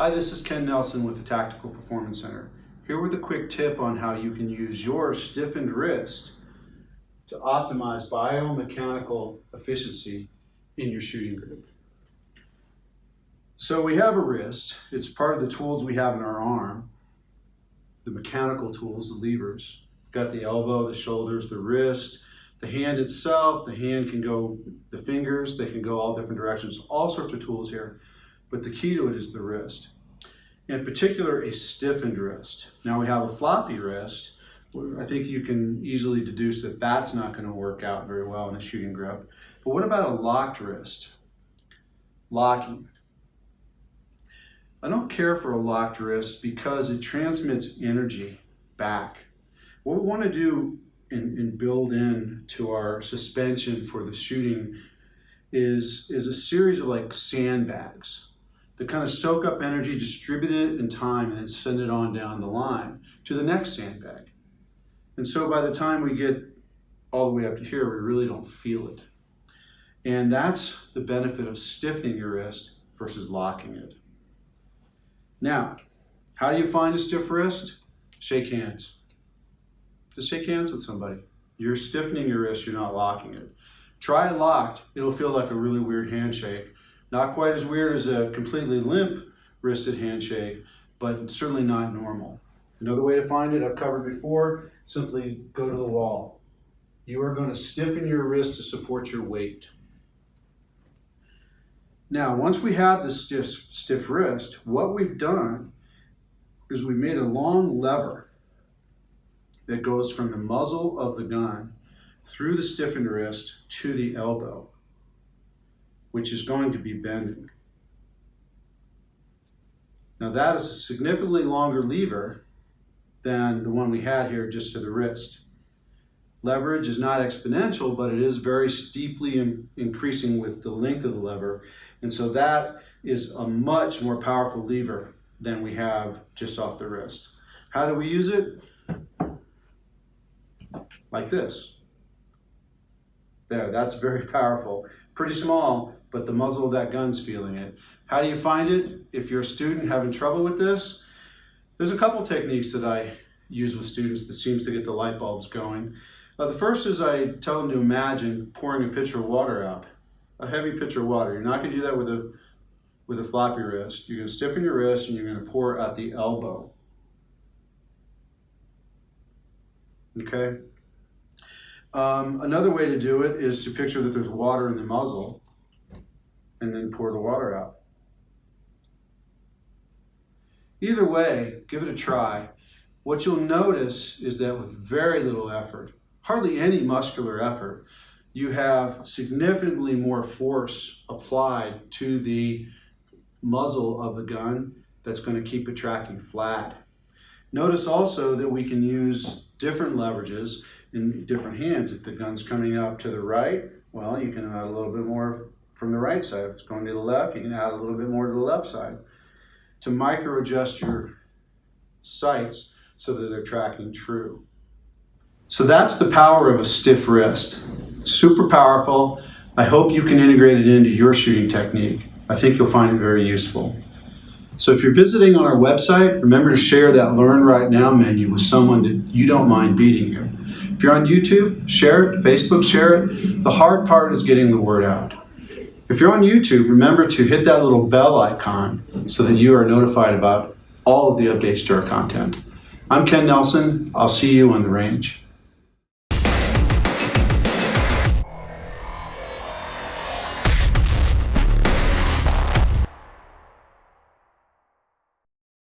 Hi, this is Ken Nelson with the Tactical Performance Center. Here with a quick tip on how you can use your stiffened wrist to optimize biomechanical efficiency in your shooting grip. So we have a wrist. It's part of the tools we have in our arm, the mechanical tools, the levers. We've got the elbow, the shoulders, the wrist, the hand itself. The hand can go, the fingers, they can go all different directions, all sorts of tools here. But the key to it is the wrist. In particular, a stiffened wrist. Now we have a floppy wrist. I think you can easily deduce that that's not going to work out very well in a shooting grip. But what about a locked wrist? Locking. I don't care for a locked wrist because it transmits energy back. What we want to do and build in to our suspension for the shooting is a series of like sandbags that kind of soak up energy, distribute it in time, and then send it on down the line to the next sandbag. And so by the time we get all the way up to here, we really don't feel it. And that's the benefit of stiffening your wrist versus locking it. Now, how do you find a stiff wrist? Shake hands. Just shake hands with somebody. You're stiffening your wrist, you're not locking it. Try it locked, it'll feel like a really weird handshake. Not quite as weird as a completely limp wristed handshake, but certainly not normal. Another way to find it, I've covered before, simply go to the wall. You are going to stiffen your wrist to support your weight. Now, once we have the stiff wrist, what we've done is we made a long lever that goes from the muzzle of the gun through the stiffened wrist to the elbow, which is going to be bending. Now that is a significantly longer lever than the one we had here just to the wrist. Leverage is not exponential, but it is very steeply increasing with the length of the lever. And so that is a much more powerful lever than we have just off the wrist. How do we use it? Like this. There, that's very powerful. Pretty small, but the muzzle of that gun's feeling it. How do you find it? If you're a student having trouble with this, there's a couple techniques that I use with students that seems to get the light bulbs going. The first is I tell them to imagine pouring a pitcher of water out, a heavy pitcher of water. You're not going to do that with a floppy wrist. You're going to stiffen your wrist and you're going to pour at the elbow. Okay? Another way to do it is to picture that there's water in the muzzle and then pour the water out. Either way, give it a try. What you'll notice is that with very little effort, hardly any muscular effort, you have significantly more force applied to the muzzle of the gun that's going to keep it tracking flat. Notice also that we can use different leverages in different hands. If the gun's coming up to the right, well, you can add a little bit more from the right side. If it's going to the left, you can add a little bit more to the left side to micro adjust your sights so that they're tracking true. So that's the power of a stiff wrist. Super powerful. I hope you can integrate it into your shooting technique. I think you'll find it very useful. So if you're visiting on our website, remember to share that Learn Right Now menu with someone that you don't mind beating you. If you're on YouTube, share it. Facebook, share it. The hard part is getting the word out. If you're on YouTube, remember to hit that little bell icon so that you are notified about all of the updates to our content. I'm Ken Nelson. I'll see you on the range.